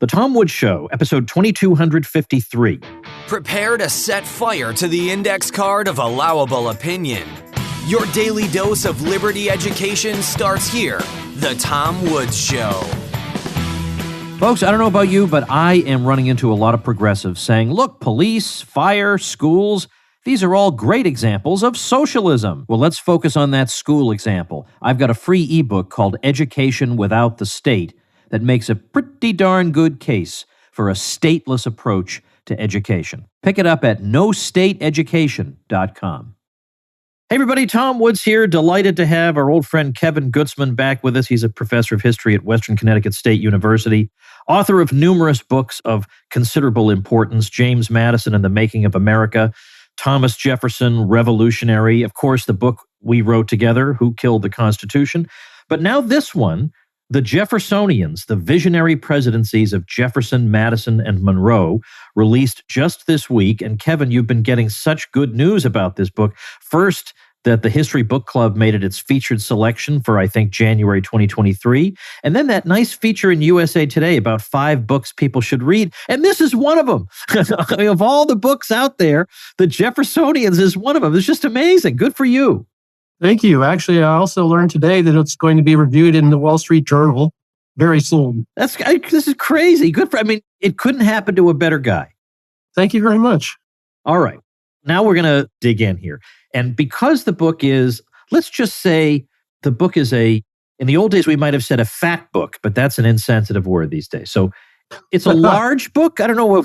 The Tom Woods Show, episode 2253. Prepare to set fire to the index card of allowable opinion. Your daily dose of liberty education starts here. The Tom Woods Show. Folks, I don't know about you, but I am running into a lot of progressives saying, look, police, fire, schools, these are all great examples of socialism. Well, let's focus on that school example. I've got a free ebook called Education Without the State that makes a pretty darn good case for a stateless approach to education. Pick it up at nostateeducation.com. Hey everybody, Tom Woods here. Delighted to have our old friend Kevin Gutzman back with us. He's a professor of history at Western Connecticut State University, author of numerous books of considerable importance, James Madison and the Making of America, Thomas Jefferson, Revolutionary, of course, the book we wrote together, Who Killed the Constitution. But now this one, The Jeffersonians, the Visionary Presidencies of Jefferson, Madison, and Monroe, released just this week. And Kevin, you've been getting such good news about this book. First, that the History Book Club made it its featured selection for, I think, January 2023. And then that nice feature in USA Today about 5 books people should read. And this is one of them. I mean, of all the books out there, The Jeffersonians is one of them. It's just amazing. Good for you. Thank you. Actually, I also learned today that it's going to be reviewed in the Wall Street Journal very soon. This is crazy. It couldn't happen to a better guy. Thank you very much. All right. Now we're going to dig in here. And because the book is, let's just say the book is in the old days, we might have said a fat book, but that's an insensitive word these days. So it's a large book. I don't know what,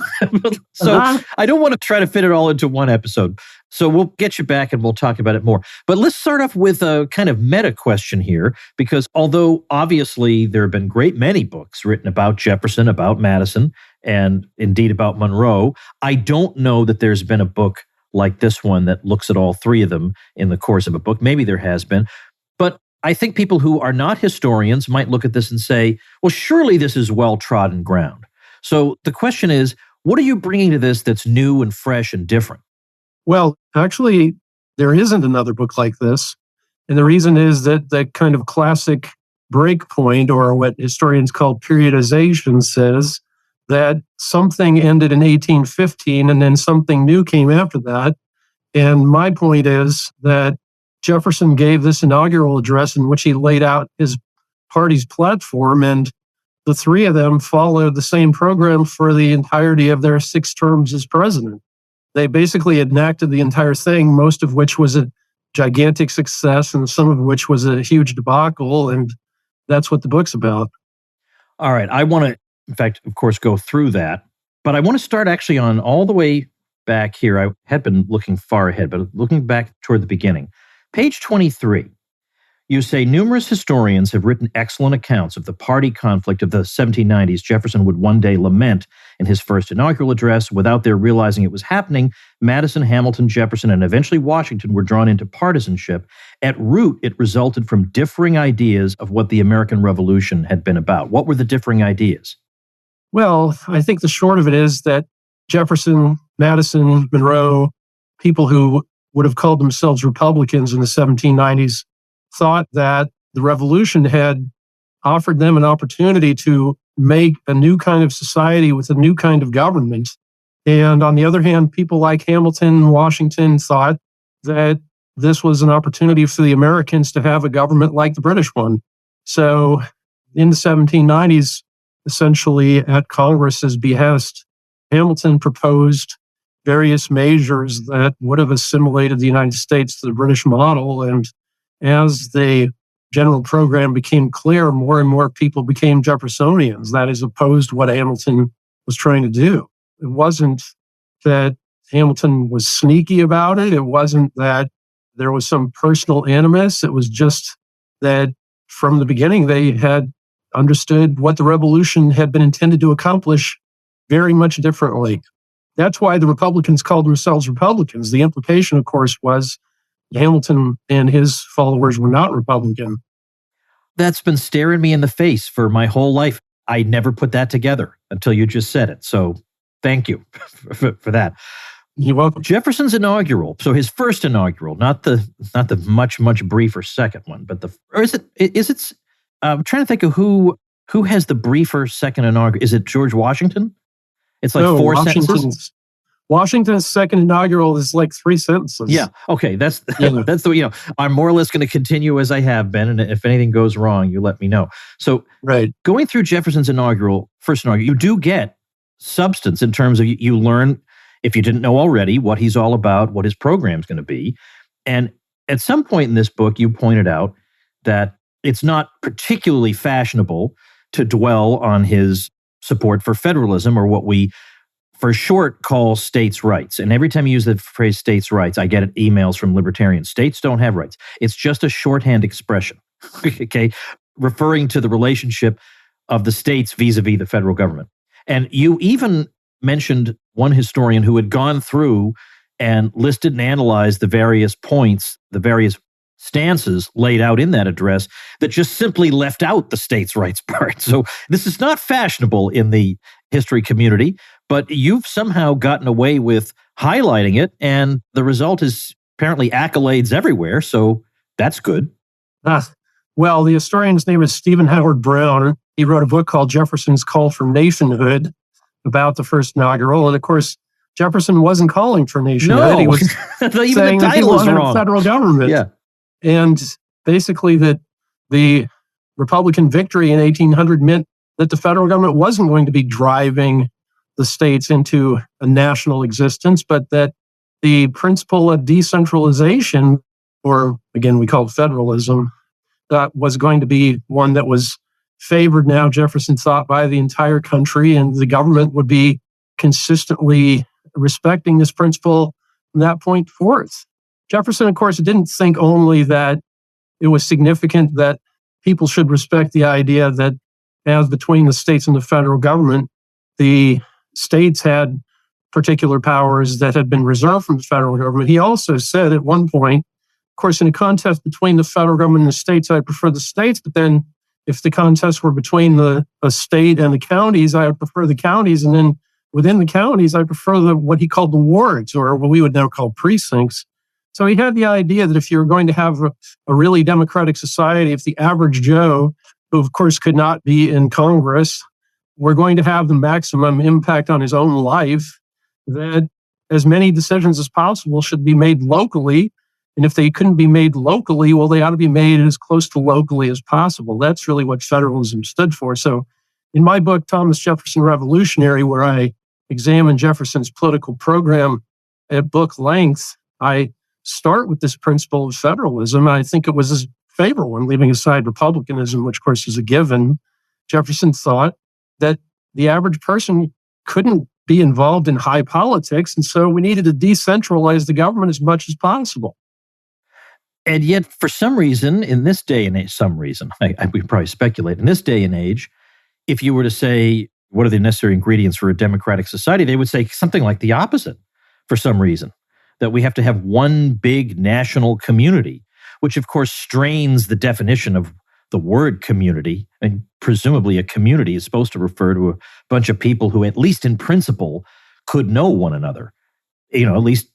I don't want to try to fit it all into one episode. So we'll get you back and we'll talk about it more. But let's start off with a kind of meta question here, because although obviously there have been great many books written about Jefferson, about Madison, and indeed about Monroe, I don't know that there's been a book like this one that looks at all three of them in the course of a book. Maybe there has been. But I think people who are not historians might look at this and say, well, surely this is well-trodden ground. So the question is, what are you bringing to this that's new and fresh and different? Well, actually, there isn't another book like this. And the reason is that that kind of classic break point, or what historians call periodization, says that something ended in 1815 and then something new came after that. And my point is that Jefferson gave this inaugural address in which he laid out his party's platform, and the three of them followed the same program for the entirety of their 6 terms as president. They basically enacted the entire thing, most of which was a gigantic success and some of which was a huge debacle, and that's what the book's about. All right. I want to, in fact, of course, go through that, but I want to start actually on all the way back here. I had been looking far ahead, but looking back toward the beginning. Page 23, you say, numerous historians have written excellent accounts of the party conflict of the 1790s Jefferson would one day lament in his first inaugural address. Without their realizing it was happening, Madison, Hamilton, Jefferson, and eventually Washington were drawn into partisanship. At root, it resulted from differing ideas of what the American Revolution had been about. What were the differing ideas? Well, I think the short of it is that Jefferson, Madison, Monroe, people who would have called themselves Republicans in the 1790s, thought that the Revolution had offered them an opportunity to make a new kind of society with a new kind of government. And on the other hand, people like Hamilton and Washington thought that this was an opportunity for the Americans to have a government like the British one. So in the 1790s, essentially at Congress's behest, Hamilton proposed various measures that would have assimilated the United States to the British model. And as the general program became clear, more and more people became Jeffersonians. That is opposed to what Hamilton was trying to do. It wasn't that Hamilton was sneaky about it. It wasn't that there was some personal animus. It was just that from the beginning, they had understood what the revolution had been intended to accomplish very much differently. That's why the Republicans called themselves Republicans. The implication, of course, was Hamilton and his followers were not Republican. That's been staring me in the face for my whole life. I never put that together until you just said it. So thank you for that. You're welcome. Jefferson's inaugural, so his first inaugural, not the much briefer second one, but I'm trying to think of who Who has the briefer second inaugural? Is it George Washington? It's like No, four sentences? Washington's second inaugural is like 3 sentences. Yeah. Okay. That's Yeah. that's the I'm more or less going to continue as I have been, and if anything goes wrong, you let me know. So, Right. going through Jefferson's first inaugural, you do get substance in terms of you learn, if you didn't know already, what he's all about, what his program's going to be, and at some point in this book, you pointed out that it's not particularly fashionable to dwell on his support for federalism, or what we for short call states' rights. And every time you use the phrase states' rights, I get emails from libertarians. States don't have rights. It's just a shorthand expression, okay, referring to the relationship of the states vis-a-vis the federal government. And you even mentioned one historian who had gone through and listed and analyzed the various points, the various stances laid out in that address that just simply left out the states' rights part. So this is not fashionable in the history community, but you've somehow gotten away with highlighting it, and the result is apparently accolades everywhere, so that's good. Well, the historian's name is Stephen Howard Brown. He wrote a book called Jefferson's Call for Nationhood about the first inaugural, and of course, Jefferson wasn't calling for nationhood. No, he was even saying the that he title is wanted wrong. a federal government. Yeah. And basically that the Republican victory in 1800 meant that the federal government wasn't going to be driving the states into a national existence, but that the principle of decentralization, or again, we call it federalism, was going to be one that was favored now, Jefferson thought, by the entire country, and the government would be consistently respecting this principle from that point forth. Jefferson, of course, didn't think only that it was significant that people should respect the idea that as between the states and the federal government, the states had particular powers that had been reserved from the federal government. He also said at one point, of course, in a contest between the federal government and the states, I prefer the states, but then if the contest were between the state and the counties, I would prefer the counties, and then within the counties, I prefer what he called the wards, or what we would now call precincts. So he had the idea that if you were going to have a really democratic society, if the average Joe, who of course could not be in Congress, were going to have the maximum impact on his own life, that as many decisions as possible should be made locally. And if they couldn't be made locally, well, they ought to be made as close to locally as possible. That's really what federalism stood for. So in my book, Thomas Jefferson Revolutionary, where I examine Jefferson's political program at book length, I start with this principle of federalism. I think it was his favorite one, leaving aside republicanism, which of course is a given. Jefferson thought that the average person couldn't be involved in high politics, and so we needed to decentralize the government as much as possible. And yet, for some reason, in this day and age, we probably speculate, in this day and age, if you were to say, what are the necessary ingredients for a democratic society, they would say something like the opposite for some reason, that we have to have one big national community, which of course strains the definition of the word community. And presumably a community is supposed to refer to a bunch of people who, at least in principle, could know one another, at least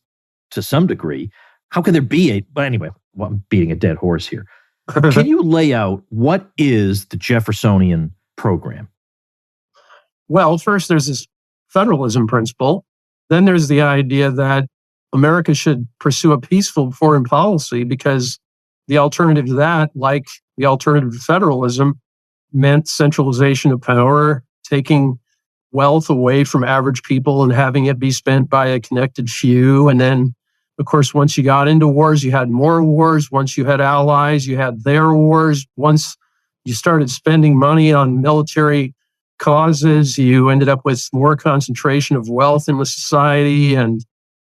to some degree. How can there be but anyway, I'm beating a dead horse here. Can you lay out what is the Jeffersonian program? Well, first there's this federalism principle. Then there's the idea that America should pursue a peaceful foreign policy, because the alternative to that, like the alternative to federalism, meant centralization of power, taking wealth away from average people and having it be spent by a connected few. And then, of course, once you got into wars, you had more wars. Once you had allies, you had their wars. Once you started spending money on military causes, you ended up with more concentration of wealth in the society, and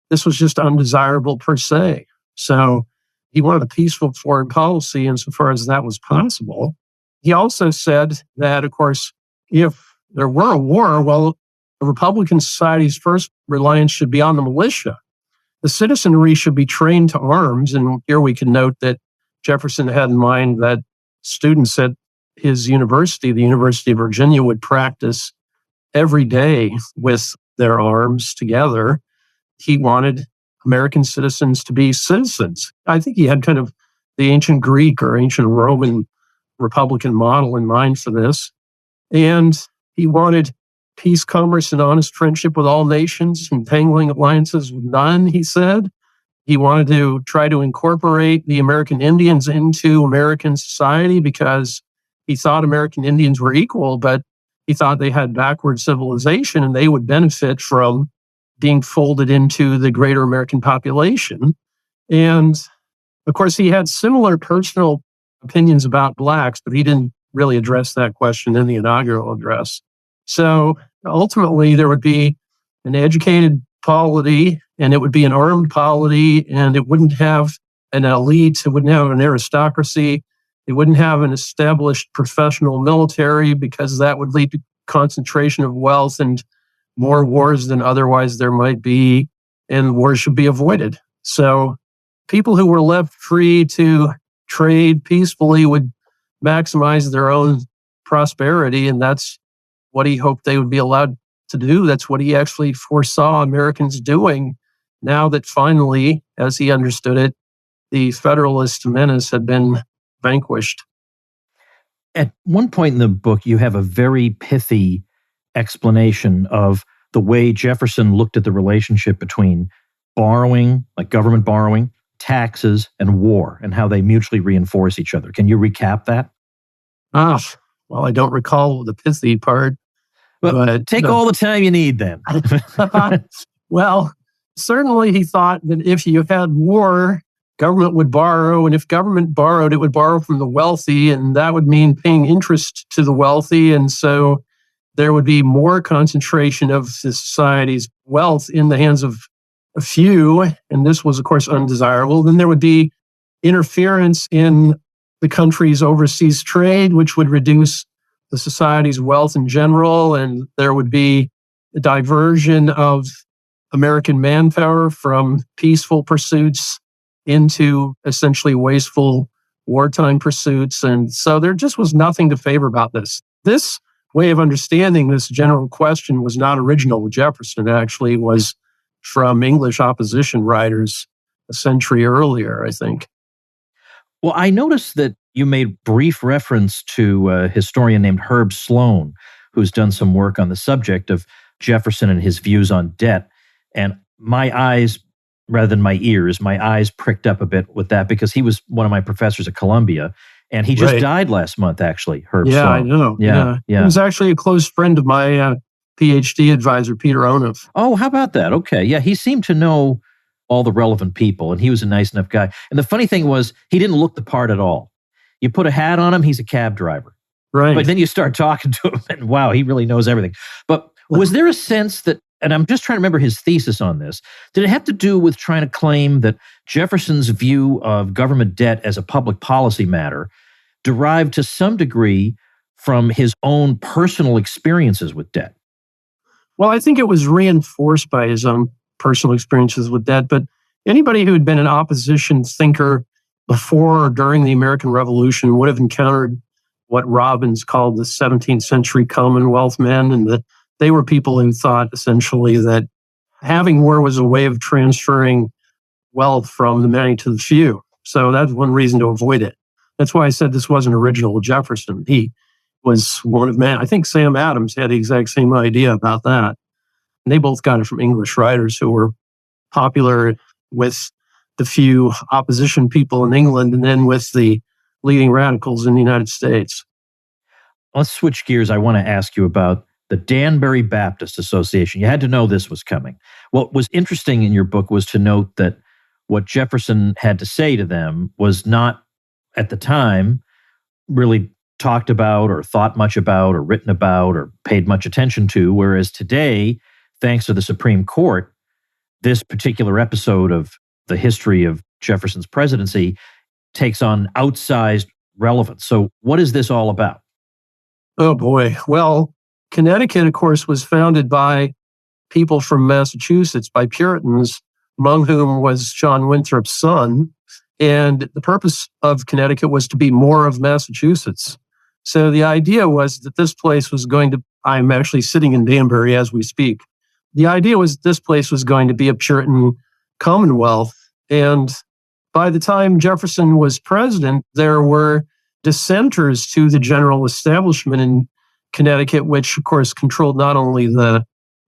this was just undesirable per se. So he wanted a peaceful foreign policy insofar as that was possible. He also said that, of course, if there were a war, well, a Republican society's first reliance should be on the militia. The citizenry should be trained to arms. And here we can note that Jefferson had in mind that students at his university, the University of Virginia, would practice every day with their arms together. He wanted American citizens to be citizens. I think he had kind of the ancient Greek or ancient Roman Republican model in mind for this. And he wanted peace, commerce, and honest friendship with all nations, entangling alliances with none, he said. He wanted to try to incorporate the American Indians into American society because he thought American Indians were equal, but he thought they had backward civilization and they would benefit from being folded into the greater American population. And of course, he had similar personal opinions about blacks, but he didn't really address that question in the inaugural address. So ultimately, there would be an educated polity, and it would be an armed polity, and it wouldn't have an elite, it wouldn't have an aristocracy, it wouldn't have an established professional military, because that would lead to concentration of wealth and more wars than otherwise there might be, and wars should be avoided. So people who were left free to trade peacefully would maximize their own prosperity, and that's what he hoped they would be allowed to do. That's what he actually foresaw Americans doing now that finally, as he understood it, the Federalist menace had been vanquished. At one point in the book, you have a very pithy explanation of the way Jefferson looked at the relationship between borrowing, like government borrowing, taxes, and war, and how they mutually reinforce each other. Can you recap that? Well, I don't recall the pithy part. But take all the time you need then. Well, certainly he thought that if you had war, government would borrow, and if government borrowed, it would borrow from the wealthy, and that would mean paying interest to the wealthy, and so there would be more concentration of the society's wealth in the hands of a few, and this was, of course, undesirable. Then there would be interference in the country's overseas trade, which would reduce the society's wealth in general, and there would be a diversion of American manpower from peaceful pursuits into essentially wasteful wartime pursuits. And so there just was nothing to favor about this. This way of understanding this general question was not original with Jefferson. It actually was from English opposition writers a century earlier, I think. Well, I noticed that you made brief reference to a historian named Herb Sloan, who's done some work on the subject of Jefferson and his views on debt. And my eyes, rather than my ears, my eyes pricked up a bit with that because he was one of my professors at Columbia. And he just died last month, actually, Herb Sloan. I know. Yeah. He was actually a close friend of my PhD advisor, Peter Onuf. Oh, how about that? Okay. Yeah, he seemed to know all the relevant people, and he was a nice enough guy. And the funny thing was, he didn't look the part at all. You put a hat on him, he's a cab driver. Right. But then you start talking to him, and wow, he really knows everything. But was there a sense that, and I'm just trying to remember his thesis on this, did it have to do with trying to claim that Jefferson's view of government debt as a public policy matter derived to some degree from his own personal experiences with debt? Well, I think it was reinforced by his own personal experiences with debt, but anybody who had been an opposition thinker before or during the American Revolution would have encountered what Robbins called the 17th century Commonwealth men, and that they were people who thought essentially that having war was a way of transferring wealth from the many to the few. So that's one reason to avoid it. That's why I said this wasn't original with Jefferson. He was one of many. I think Sam Adams had the exact same idea about that. And they both got it from English writers who were popular with the few opposition people in England and then with the leading radicals in the United States. Let's switch gears. I want to ask you about the Danbury Baptist Association. You had to know this was coming. What was interesting in your book was to note that what Jefferson had to say to them was not, at the time, really talked about or thought much about or written about or paid much attention to, whereas today, thanks to the Supreme Court, this particular episode of the history of Jefferson's presidency takes on outsized relevance. So what is this all about? Oh, boy. Well, Connecticut, of course, was founded by people from Massachusetts, by Puritans, among whom was John Winthrop's son. And the purpose of Connecticut was to be more of Massachusetts. So the idea was that this place was going to, I'm actually sitting in Danbury as we speak. The idea was this place was going to be a Puritan commonwealth. And by the time Jefferson was president, there were dissenters to the general establishment in Connecticut, which of course controlled not only the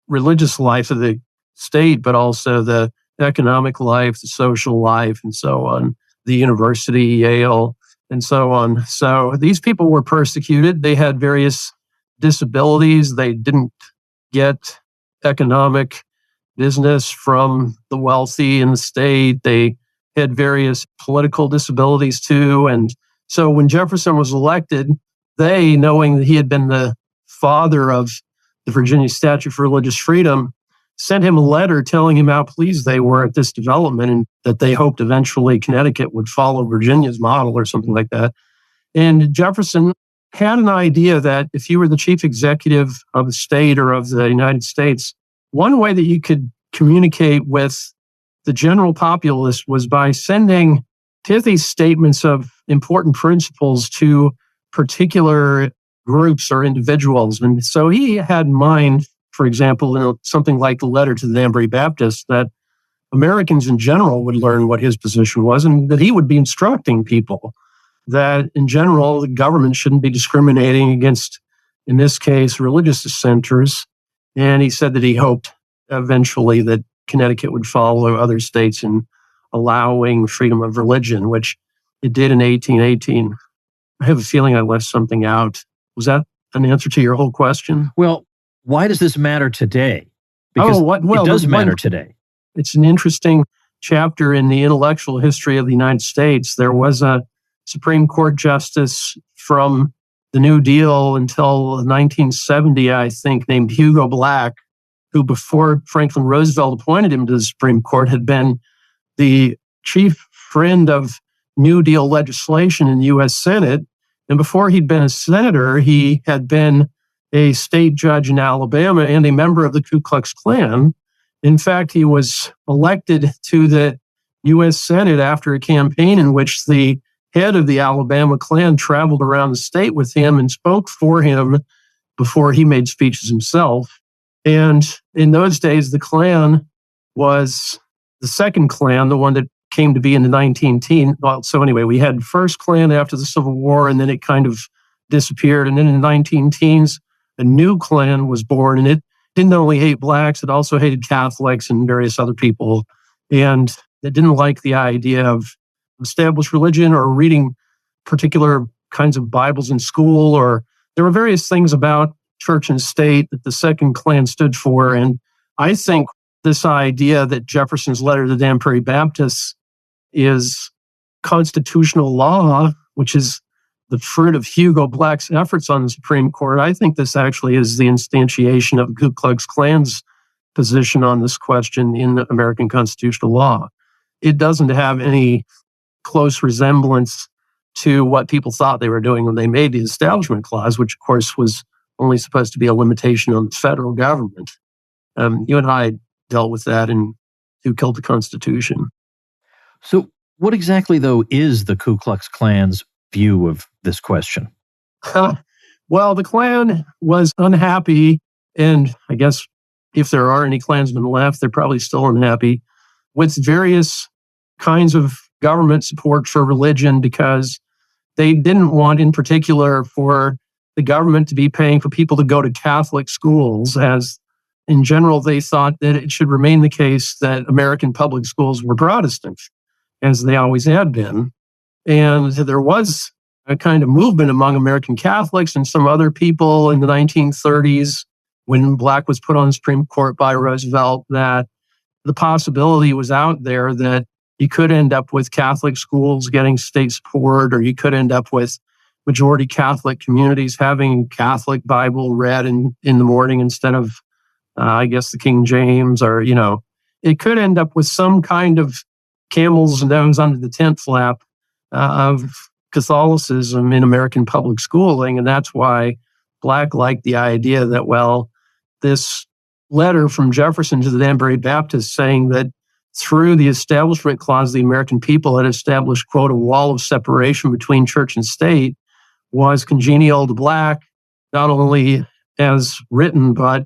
religious life of the state, but also the economic life, the social life, and so on, the university, Yale, and so on. So these people were persecuted. They had various disabilities. They didn't get economic business from the wealthy in the state. They had various political disabilities too. And so when Jefferson was elected, they, knowing that he had been the father of the Virginia Statute for Religious Freedom, sent him a letter telling him how pleased they were at this development and that they hoped eventually Connecticut would follow Virginia's model or something like that. And Jefferson had an idea that if you were the chief executive of a state or of the United States, one way that you could communicate with the general populace was by sending pithy statements of important principles to particular groups or individuals. And so he had in mind, for example, something like the letter to the Danbury Baptists, that Americans in general would learn what his position was and that he would be instructing people that in general, the government shouldn't be discriminating against, in this case, religious dissenters. And he said that he hoped eventually that Connecticut would follow other states in allowing freedom of religion, which it did in 1818. I have a feeling I left something out. Was that an answer to your whole question? Well, why does this matter today? Because it does matter today. It's an interesting chapter in the intellectual history of the United States. There was a Supreme Court justice from the New Deal until 1970, I think, named Hugo Black, who before Franklin Roosevelt appointed him to the Supreme Court had been the chief friend of New Deal legislation in the U.S. Senate. And before he'd been a senator, he had been a state judge in Alabama and a member of the Ku Klux Klan. In fact, he was elected to the U.S. Senate after a campaign in which the head of the Alabama Klan traveled around the state with him and spoke for him before he made speeches himself. And in those days, the Klan was the second Klan, the one that came to be in the 1910s. Well, so anyway, we had first Klan after the Civil War, and then it kind of disappeared. And then in the 1910s, a new Klan was born, and it didn't only hate blacks, it also hated Catholics and various other people. And it didn't like the idea of established religion or reading particular kinds of Bibles in school, or there were various things about church and state that the second Klan stood for. And I think this idea that Jefferson's letter to the Danbury Baptists is constitutional law, which is the fruit of Hugo Black's efforts on the Supreme Court, I think this actually is the instantiation of Ku Klux Klan's position on this question in American constitutional law. It doesn't have any close resemblance to what people thought they were doing when they made the Establishment Clause, which of course was only supposed to be a limitation on the federal government. You and I dealt with that in Who Killed the Constitution. So what exactly, though, is the Ku Klux Klan's view of this question? Well, the Klan was unhappy, and I guess if there are any Klansmen left, they're probably still unhappy with various kinds of government support for religion, because they didn't want, in particular, for the government to be paying for people to go to Catholic schools, as in general, they thought that it should remain the case that American public schools were Protestant, as they always had been. And there was a kind of movement among American Catholics and some other people in the 1930s, when Black was put on the Supreme Court by Roosevelt, that the possibility was out there that you could end up with Catholic schools getting state support, or you could end up with majority Catholic communities having Catholic Bible read in the morning instead of, I guess, the King James, or, it could end up with some kind of camel's nose under the tent flap of Catholicism in American public schooling. And that's why Black liked the idea that, well, this letter from Jefferson to the Danbury Baptists saying that through the Establishment Clause, the American people had established, quote, a wall of separation between church and state, was congenial to Black, not only as written, but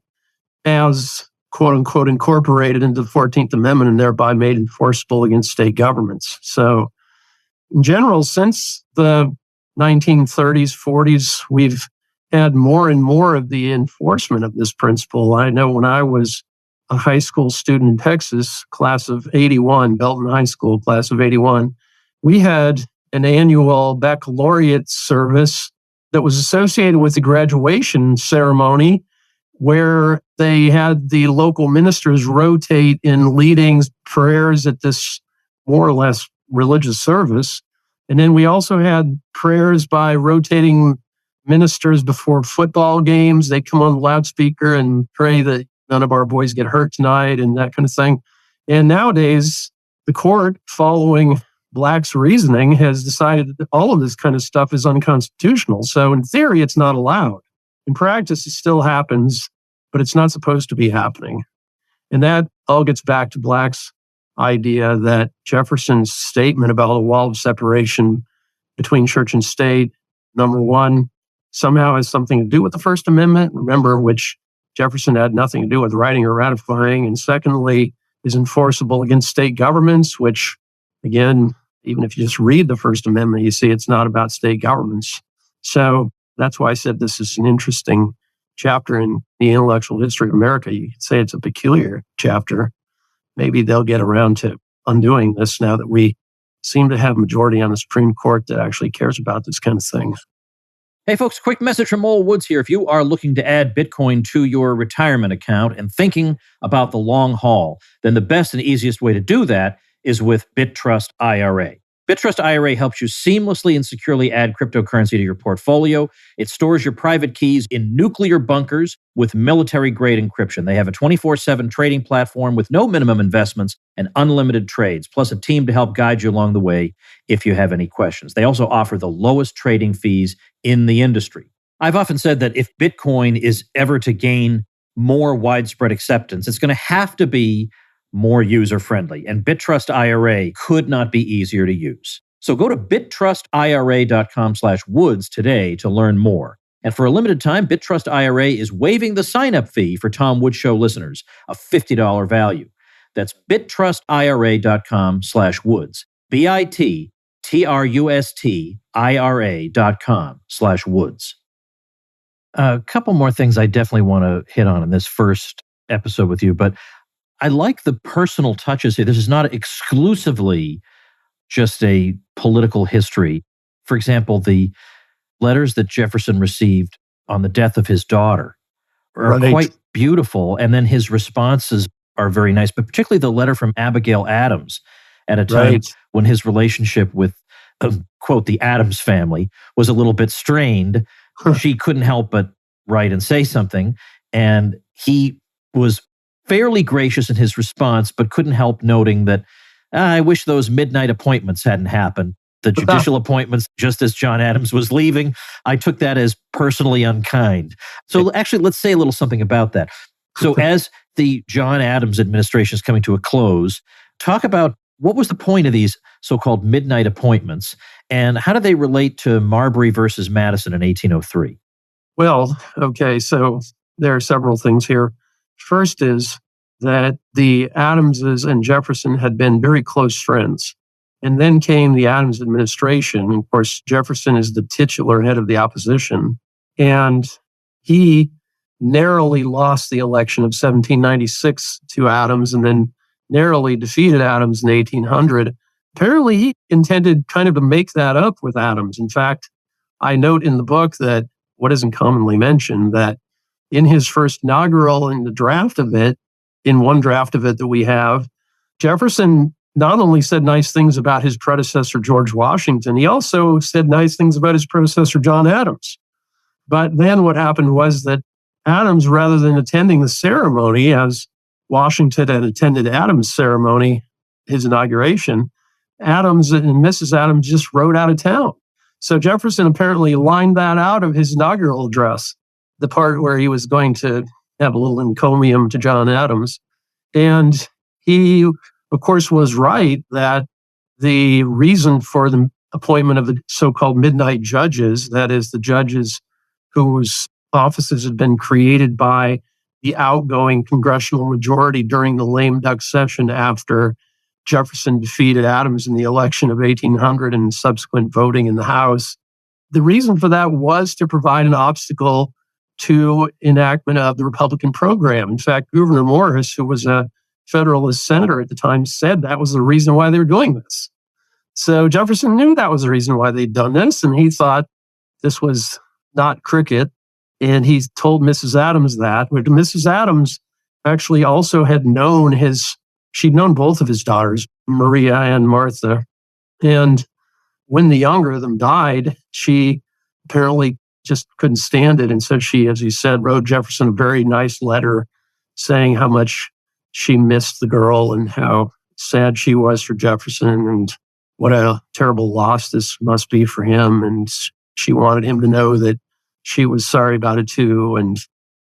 as, quote unquote, incorporated into the 14th Amendment and thereby made enforceable against state governments. So in general, since the 1930s, 40s, we've had more and more of the enforcement of this principle. I know when I was a high school student in Texas, class of 81, Belton High School, class of 81, we had an annual baccalaureate service that was associated with the graduation ceremony, where they had the local ministers rotate in leading prayers at this more or less religious service. And then we also had prayers by rotating ministers before football games. They come on the loudspeaker and pray that none of our boys get hurt tonight and that kind of thing. And nowadays, the court, following Black's reasoning, has decided that all of this kind of stuff is unconstitutional. So in theory, it's not allowed. In practice, it still happens, but it's not supposed to be happening. And that all gets back to Black's idea that Jefferson's statement about a wall of separation between church and state, number one, somehow has something to do with the First Amendment, remember, which Jefferson had nothing to do with writing or ratifying. And secondly, is enforceable against state governments, which, again, even if you just read the First Amendment, you see it's not about state governments. So that's why I said this is an interesting chapter in the intellectual history of America. You could say it's a peculiar chapter. Maybe they'll get around to undoing this now that we seem to have a majority on the Supreme Court that actually cares about this kind of thing. Hey folks, quick message from Old Woods here. If you are looking to add Bitcoin to your retirement account and thinking about the long haul, then the best and easiest way to do that is with BitTrust IRA. BitTrust IRA helps you seamlessly and securely add cryptocurrency to your portfolio. It stores your private keys in nuclear bunkers with military-grade encryption. They have a 24/7 trading platform with no minimum investments and unlimited trades, plus a team to help guide you along the way if you have any questions. They also offer the lowest trading fees in the industry. I've often said that if Bitcoin is ever to gain more widespread acceptance, it's going to have to be more user-friendly, and BitTrust IRA could not be easier to use. So go to bitrustira.com/woods today to learn more. And for a limited time, BitTrust IRA is waiving the sign-up fee for Tom Woods Show listeners, a $50 value. That's bitrustira.com/woods, bitrustira.com/woods. A couple more things I definitely want to hit on in this first episode with you, but I like the personal touches here. This is not exclusively just a political history. For example, the letters that Jefferson received on the death of his daughter are quite beautiful. And then his responses are very nice, but particularly the letter from Abigail Adams at a time when his relationship with, quote, the Adams family was a little bit strained. She couldn't help but write and say something. And he was fairly gracious in his response, but couldn't help noting that, I wish those midnight appointments hadn't happened. The judicial appointments, just as John Adams was leaving. I took that as personally unkind. So actually, let's say a little something about that. So as the John Adams administration is coming to a close, talk about what was the point of these so-called midnight appointments, and how do they relate to Marbury versus Madison in 1803? Well, okay, so there are several things here. First is that the Adamses and Jefferson had been very close friends. And then came the Adams administration. Of course, Jefferson is the titular head of the opposition. And he narrowly lost the election of 1796 to Adams and then narrowly defeated Adams in 1800. Apparently, he intended kind of to make that up with Adams. In fact, I note in the book that what isn't commonly mentioned, that in his first inaugural, in the draft of it, in one draft of it that we have, Jefferson not only said nice things about his predecessor, George Washington, he also said nice things about his predecessor, John Adams. But then what happened was that Adams, rather than attending the ceremony, as Washington had attended Adams' ceremony, his inauguration, Adams and Mrs. Adams just rode out of town. So Jefferson apparently lined that out of his inaugural address, the part where he was going to have a little encomium to John Adams. And he, of course, was right that the reason for the appointment of the so-called midnight judges, that is, the judges whose offices had been created by the outgoing congressional majority during the lame duck session after Jefferson defeated Adams in the election of 1800 and subsequent voting in the House, the reason for that was to provide an obstacle to enactment of the Republican program. In fact, Gouverneur Morris, who was a Federalist senator at the time, said that was the reason why they were doing this. So Jefferson knew that was the reason why they'd done this, and he thought this was not cricket. And he told Mrs. Adams that. But Mrs. Adams actually also had known she'd known both of his daughters, Maria and Martha. And when the younger of them died, she apparently just couldn't stand it. And so she, as he said, wrote Jefferson a very nice letter saying how much she missed the girl and how sad she was for Jefferson and what a terrible loss this must be for him. And she wanted him to know that she was sorry about it too. And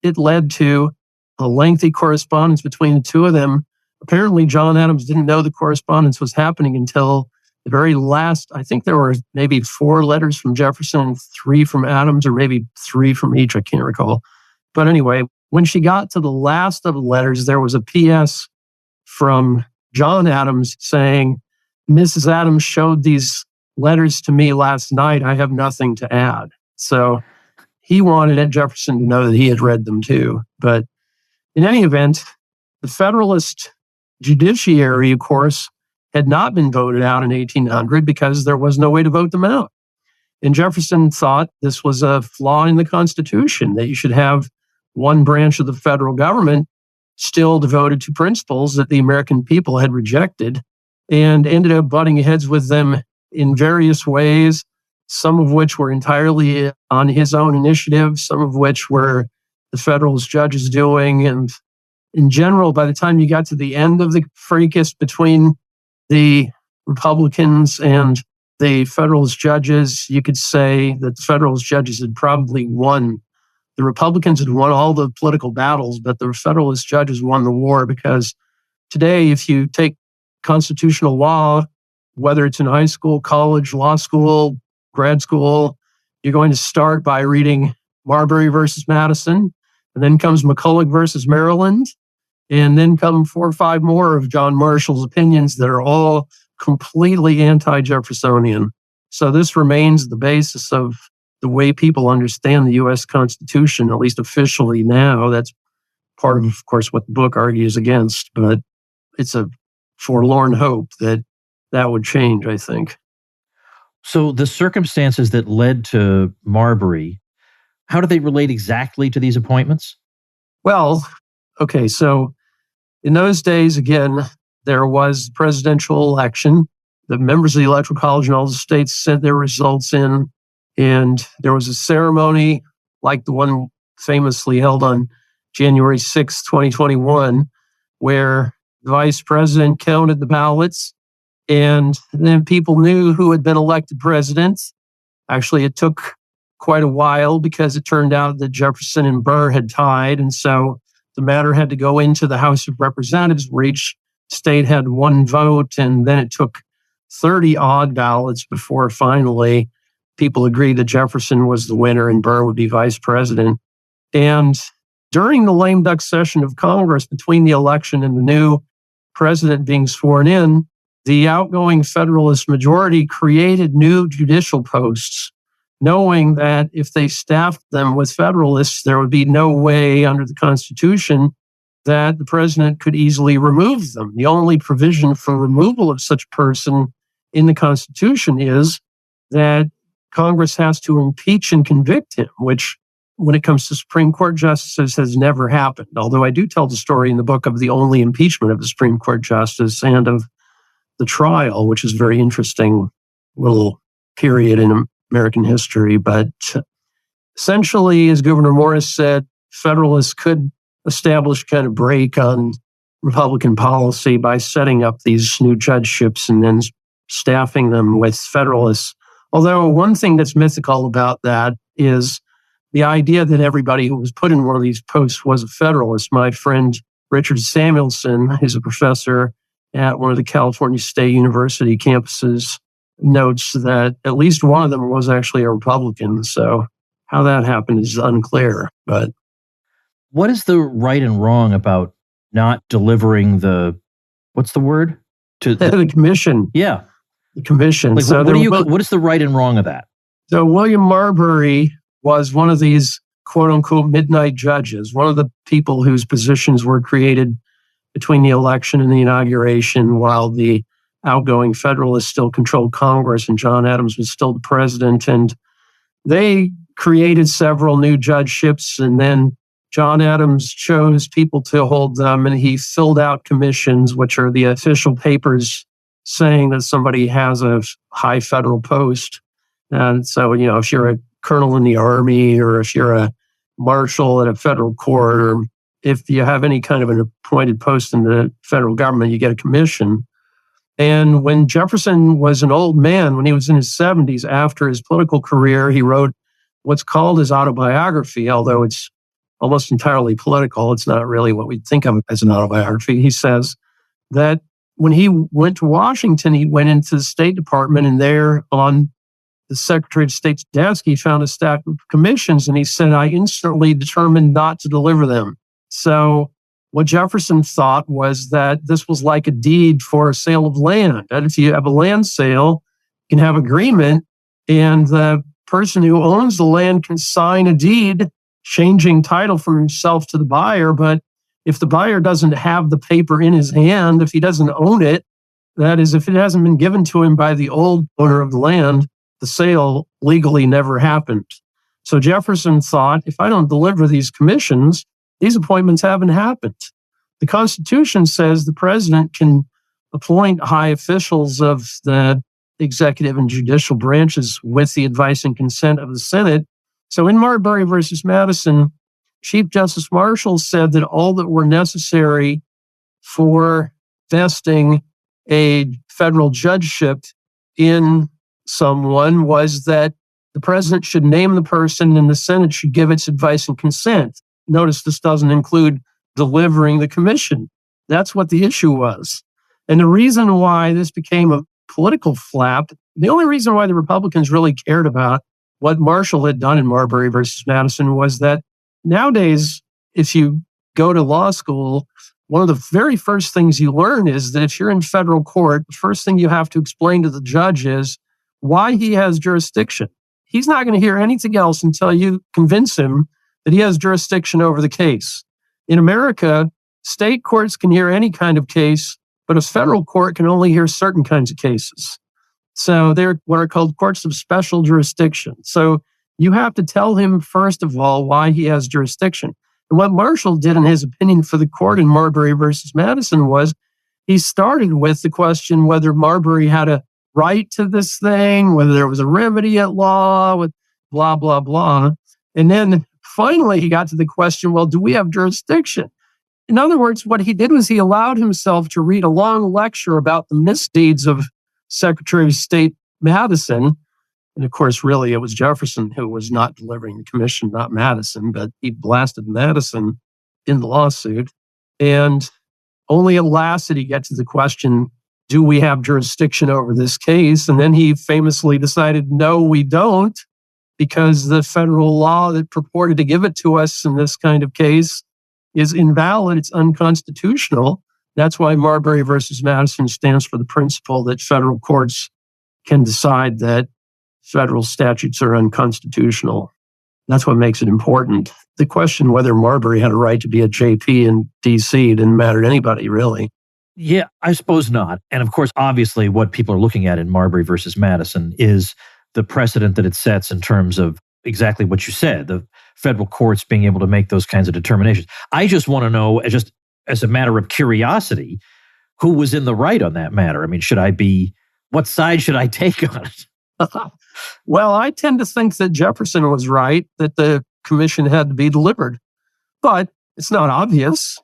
it led to a lengthy correspondence between the two of them. Apparently, John Adams didn't know the correspondence was happening until the very last. I think there were maybe 4 letters from Jefferson and 3 from Adams, or maybe 3 from each. I can't recall. But anyway, when she got to the last of the letters, there was a P.S. from John Adams saying, Mrs. Adams showed these letters to me last night. I have nothing to add. So he wanted Jefferson to know that he had read them too. But in any event, the Federalist judiciary, of course, had not been voted out in 1800 because there was no way to vote them out. And Jefferson thought this was a flaw in the Constitution, that you should have one branch of the federal government still devoted to principles that the American people had rejected, and ended up butting heads with them in various ways, some of which were entirely on his own initiative, some of which were the Federalist judges doing. And in general, by the time you got to the end of the fracas between the Republicans and the Federalist judges, you could say that the Federalist judges had probably won. The Republicans had won all the political battles, but the Federalist judges won the war, because today, if you take constitutional law, whether it's in high school, college, law school, grad school, you're going to start by reading Marbury versus Madison, and then comes McCulloch versus Maryland, and then come 4 or 5 more of John Marshall's opinions that are all completely anti-Jeffersonian. So this remains the basis of the way people understand the U.S. Constitution, at least officially now. That's part of course, what the book argues against, but it's a forlorn hope that that would change, I think. So the circumstances that led to Marbury, how do they relate exactly to these appointments? Well, okay, so in those days, again, there was presidential election. The members of the Electoral College in all the states sent their results in, and there was a ceremony like the one famously held on January 6, 2021, where the vice president counted the ballots, and then people knew who had been elected president. Actually, it took quite a while because it turned out that Jefferson and Burr had tied, and so the matter had to go into the House of Representatives, where each state had 1 vote, and then it took 30-odd ballots before finally people agreed that Jefferson was the winner and Burr would be vice president. And during the lame duck session of Congress between the election and the new president being sworn in, the outgoing Federalist majority created new judicial posts, knowing that if they staffed them with Federalists, there would be no way under the Constitution that the president could easily remove them. The only provision for removal of such a person in the Constitution is that Congress has to impeach and convict him, which, when it comes to Supreme Court justices, has never happened. Although I do tell the story in the book of the only impeachment of a Supreme Court justice and of the trial, which is a very interesting little period in American history. But essentially, as Gouverneur Morris said, Federalists could establish kind of break on Republican policy by setting up these new judgeships and then staffing them with Federalists. Although one thing that's mythical about that is the idea that everybody who was put in one of these posts was a Federalist. My friend Richard Samuelson, who's a professor at one of the California State University campuses, notes that at least one of them was actually a Republican. So how that happened is unclear. But what is the right and wrong about not delivering what's the word? The commission. Yeah. The commission. Like, what is the right and wrong of that? So William Marbury was one of these quote unquote midnight judges, one of the people whose positions were created between the election and the inauguration while the outgoing Federalists still controlled Congress and John Adams was still the president. And they created several new judgeships, and then John Adams chose people to hold them, and he filled out commissions, which are the official papers saying that somebody has a high federal post. And so, if you're a colonel in the Army, or if you're a marshal at a federal court, or if you have any kind of an appointed post in the federal government, you get a commission. And when Jefferson was an old man, when he was in his 70s, after his political career, he wrote what's called his autobiography, although it's almost entirely political. It's not really what we'd think of as an autobiography. He says that when he went to Washington, he went into the State Department, and there on the Secretary of State's desk, he found a stack of commissions, and he said, I instantly determined not to deliver them. So what Jefferson thought was that this was like a deed for a sale of land. That if you have a land sale, you can have agreement, and the person who owns the land can sign a deed changing title from himself to the buyer. But if the buyer doesn't have the paper in his hand, if he doesn't own it, that is, if it hasn't been given to him by the old owner of the land, the sale legally never happened. So Jefferson thought, if I don't deliver these commissions, these appointments haven't happened. The Constitution says the president can appoint high officials of the executive and judicial branches with the advice and consent of the Senate. So in Marbury versus Madison, Chief Justice Marshall said that all that were necessary for vesting a federal judgeship in someone was that the president should name the person and the Senate should give its advice and consent. Notice this doesn't include delivering the commission. That's what the issue was. And the reason why this became a political flap, the only reason why the Republicans really cared about what Marshall had done in Marbury versus Madison was that nowadays, if you go to law school, one of the very first things you learn is that if you're in federal court, the first thing you have to explain to the judge is why he has jurisdiction. He's not going to hear anything else until you convince him that he has jurisdiction over the case. In America, state courts can hear any kind of case, but a federal court can only hear certain kinds of cases. So they're what are called courts of special jurisdiction. So you have to tell him, first of all, why he has jurisdiction. And what Marshall did in his opinion for the court in Marbury versus Madison was he started with the question whether Marbury had a right to this thing, whether there was a remedy at law, with blah, blah, blah. And then finally, he got to the question, well, do we have jurisdiction? In other words, what he did was he allowed himself to read a long lecture about the misdeeds of Secretary of State Madison. And of course, really, it was Jefferson who was not delivering the commission, not Madison, but he blasted Madison in the lawsuit. And only at last did he get to the question, do we have jurisdiction over this case? And then he famously decided, no, we don't, because the federal law that purported to give it to us in this kind of case is invalid. It's unconstitutional. That's why Marbury versus Madison stands for the principle that federal courts can decide that federal statutes are unconstitutional. That's what makes it important. The question whether Marbury had a right to be a JP in D.C. didn't matter to anybody, really. Yeah, I suppose not. And of course, obviously, what people are looking at in Marbury versus Madison is the precedent that it sets in terms of exactly what you said, the federal courts being able to make those kinds of determinations. I just want to know, just as a matter of curiosity, who was in the right on that matter? I mean, what side should I take on it? Well, I tend to think that Jefferson was right, that the commission had to be delivered. But it's not obvious.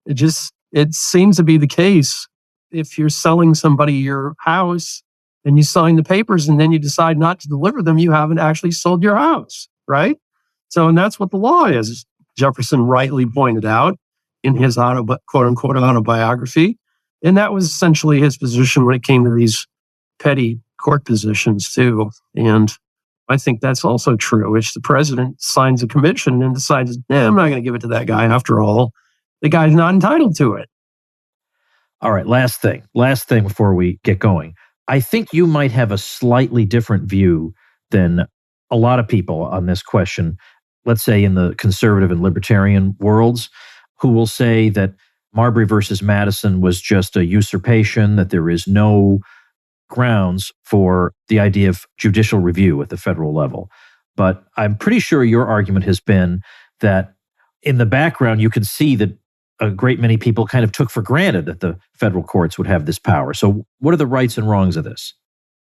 It seems to be the case. If you're selling somebody your house and you sign the papers and then you decide not to deliver them, you haven't actually sold your house, right? So, and that's what the law is. Jefferson rightly pointed out in his quote-unquote autobiography. And that was essentially his position when it came to these petty court positions too. And I think that's also true. If the president signs a commission and decides, I'm not going to give it to that guy after all, the guy's not entitled to it. All right, last thing before we get going. I think you might have a slightly different view than a lot of people on this question, let's say in the conservative and libertarian worlds, who will say that Marbury versus Madison was just a usurpation, that there is no grounds for the idea of judicial review at the federal level. But I'm pretty sure your argument has been that in the background, you can see that a great many people kind of took for granted that the federal courts would have this power. So what are the rights and wrongs of this?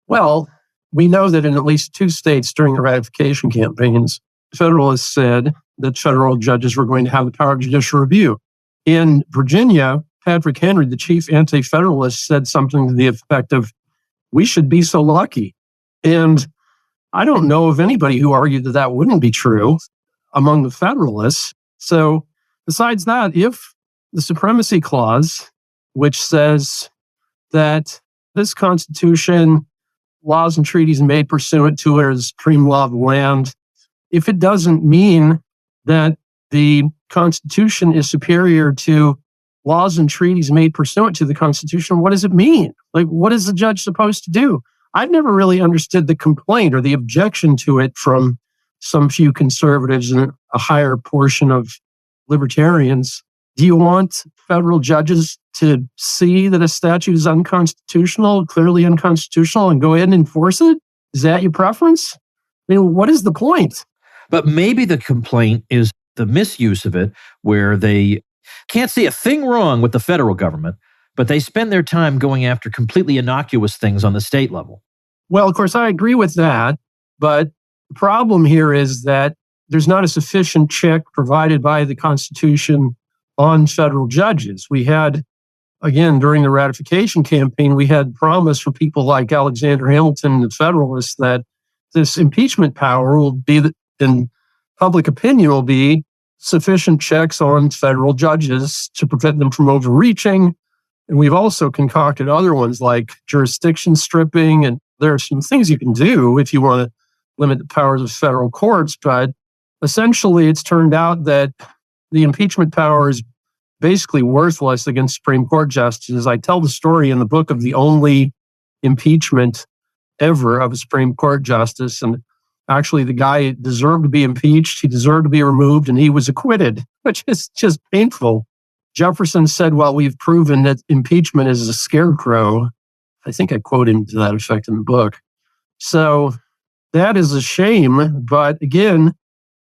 Well, we know that in at least 2 states during the ratification campaigns, Federalists said that federal judges were going to have the power of judicial review. In Virginia, Patrick Henry, the chief anti-federalist, said something to the effect of, "We should be so lucky." And I don't know of anybody who argued that that wouldn't be true among the Federalists. So besides that, if the Supremacy Clause, which says that this Constitution, laws and treaties made pursuant to it as supreme law of the land, if it doesn't mean that the Constitution is superior to laws and treaties made pursuant to the Constitution, what does it mean? Like, what is the judge supposed to do? I've never really understood the complaint or the objection to it from some few conservatives and a higher portion of libertarians. Do you want federal judges to see that a statute is unconstitutional, clearly unconstitutional, and go ahead and enforce it? Is that your preference? I mean, what is the point? But maybe the complaint is the misuse of it, where they can't see a thing wrong with the federal government, but they spend their time going after completely innocuous things on the state level. Well, of course, I agree with that. But the problem here is that there's not a sufficient check provided by the Constitution on federal judges. We had, again, during the ratification campaign, we had promise from people like Alexander Hamilton and the Federalists that this impeachment power will be, in public opinion, will be sufficient checks on federal judges to prevent them from overreaching. And we've also concocted other ones like jurisdiction stripping. And there are some things you can do if you want to limit the powers of federal courts. But essentially, it's turned out that the impeachment power is basically worthless against Supreme Court justices. I tell the story in the book of the only impeachment ever of a Supreme Court justice. And actually, the guy deserved to be impeached. He deserved to be removed, and he was acquitted, which is just painful. Jefferson said, well, we've proven that impeachment is a scarecrow. I think I quote him to that effect in the book. So that is a shame. But again,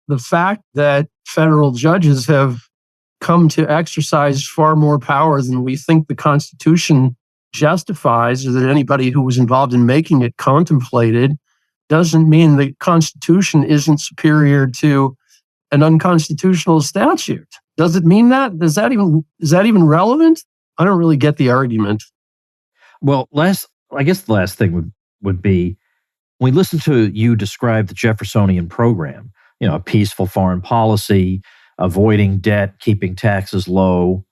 the fact that federal judges have come to exercise far more power than we think the Constitution justifies, or that anybody who was involved in making it contemplated, doesn't mean the Constitution isn't superior to an unconstitutional statute. Does it mean that? Is that even relevant? I don't really get the argument. Well, I guess the last thing would be, when we listen to you describe the Jeffersonian program, a peaceful foreign policy, avoiding debt, keeping taxes low,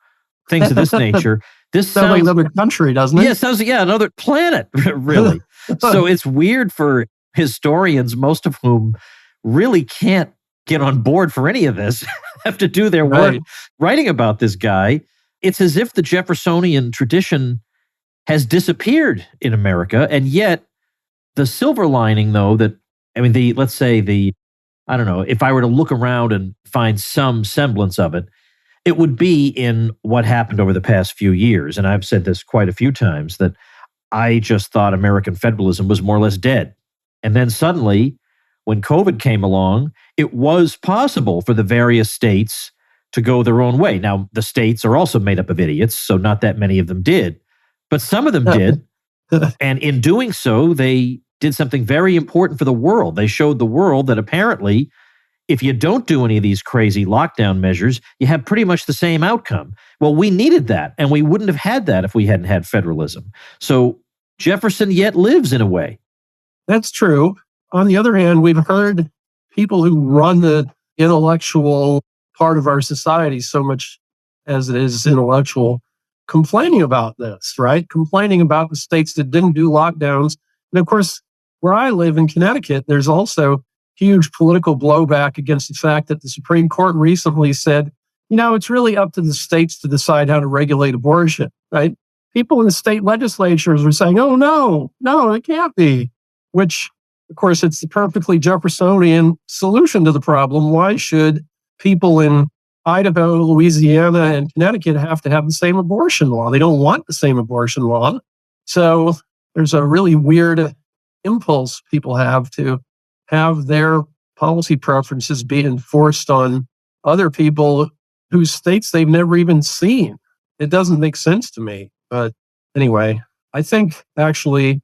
things of this nature. This sounds like another country, doesn't it? Yeah, it sounds another planet, really. So it's weird for historians, most of whom really can't get on board for any of this, have to do their work writing about this guy. It's as if the Jeffersonian tradition has disappeared in America, and yet the silver lining, though, I don't know, if I were to look around and find some semblance of it, it would be in what happened over the past few years. And I've said this quite a few times, that I just thought American federalism was more or less dead. And then suddenly, when COVID came along, it was possible for the various states to go their own way. Now, the states are also made up of idiots, so not that many of them did. But some of them did. And in doing so, they did something very important for the world. They showed the world that apparently, if you don't do any of these crazy lockdown measures, you have pretty much the same outcome. Well, we needed that, and we wouldn't have had that if we hadn't had federalism. So Jefferson yet lives in a way. That's true. On the other hand, we've heard people who run the intellectual part of our society, so much as it is intellectual, complaining about this, right? Complaining about the states that didn't do lockdowns. And of course, where I live in Connecticut, there's also huge political blowback against the fact that the Supreme Court recently said, it's really up to the states to decide how to regulate abortion, right? People in the state legislatures were saying, oh, no, it can't be, which of course, it's the perfectly Jeffersonian solution to the problem. Why should people in Idaho, Louisiana, and Connecticut have to have the same abortion law? They don't want the same abortion law. So there's a really weird impulse people have to have their policy preferences be enforced on other people whose states they've never even seen. It doesn't make sense to me. But anyway, I think actually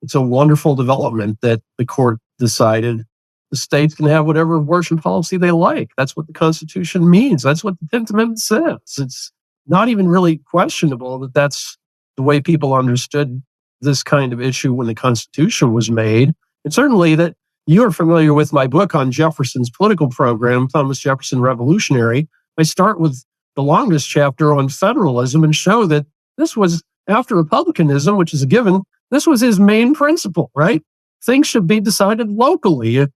it's a wonderful development that the court decided the states can have whatever abortion policy they like. That's what the Constitution means. That's what the 10th Amendment says. It's not even really questionable that that's the way people understood this kind of issue when the Constitution was made. And certainly that you are familiar with my book on Jefferson's political program, Thomas Jefferson Revolutionary. I start with the longest chapter on federalism and show that this was, after republicanism, which is a given, this was his main principle, right? Things should be decided locally.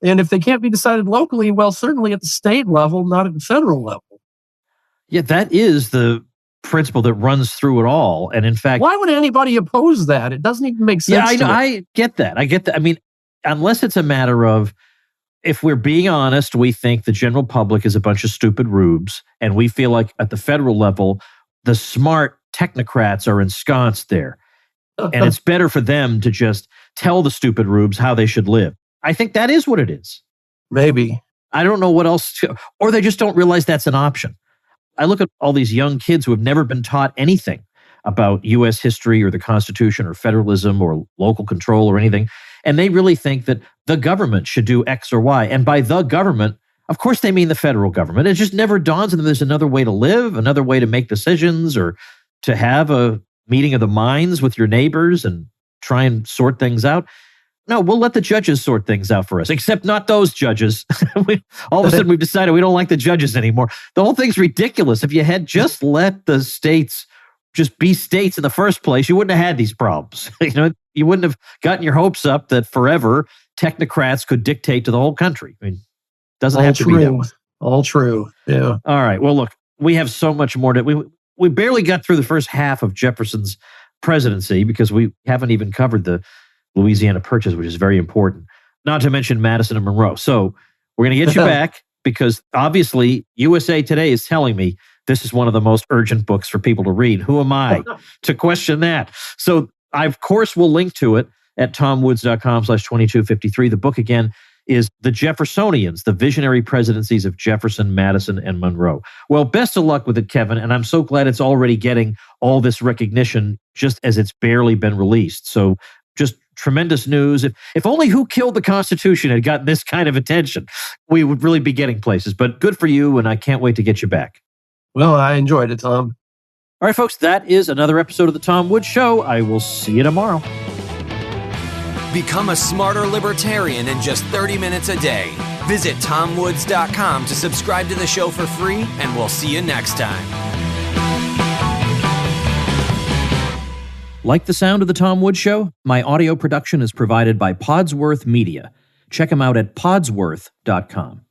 And if they can't be decided locally, well, certainly at the state level, not at the federal level. Yeah, that is the principle that runs through it all. And in fact, why would anybody oppose that? It doesn't even make sense. Yeah, I get that. I mean, unless it's a matter of, if we're being honest, we think the general public is a bunch of stupid rubes, and we feel like at the federal level, the smart technocrats are ensconced there. And it's better for them to just tell the stupid rubes how they should live. I think that is what it is. Maybe. I don't know what else, or they just don't realize that's an option. I look at all these young kids who have never been taught anything about U.S. history or the Constitution or federalism or local control or anything, and they really think that the government should do X or Y. And by the government, of course they mean the federal government. It just never dawns on them there's another way to live, another way to make decisions, or to have a meeting of the minds with your neighbors and try and sort things out. No, we'll let the judges sort things out for us, except not those judges. All of a sudden, we've decided we don't like the judges anymore. The whole thing's ridiculous. If you had just let the states just be states in the first place, you wouldn't have had these problems. You wouldn't have gotten your hopes up that forever technocrats could dictate to the whole country. I mean, it doesn't have to be that way. All true. Yeah. All right. Well, look, we have so much more to. We barely got through the first half of Jefferson's presidency because we haven't even covered the Louisiana Purchase, which is very important, not to mention Madison and Monroe. So we're going to get you back because obviously USA Today is telling me this is one of the most urgent books for people to read. Who am I to question that? So I, of course, will link to it at tomwoods.com/2253. The book, again, is The Jeffersonians, the Visionary Presidencies of Jefferson, Madison, and Monroe. Well, best of luck with it, Kevin, and I'm so glad it's already getting all this recognition just as it's barely been released. So just tremendous news. If only Who Killed the Constitution had gotten this kind of attention, we would really be getting places. But good for you, and I can't wait to get you back. Well, I enjoyed it, Tom. All right, folks, that is another episode of The Tom Woods Show. I will see you tomorrow. Become a smarter libertarian in just 30 minutes a day. Visit tomwoods.com to subscribe to the show for free, and we'll see you next time. Like the sound of The Tom Woods Show? My audio production is provided by Podsworth Media. Check them out at podsworth.com.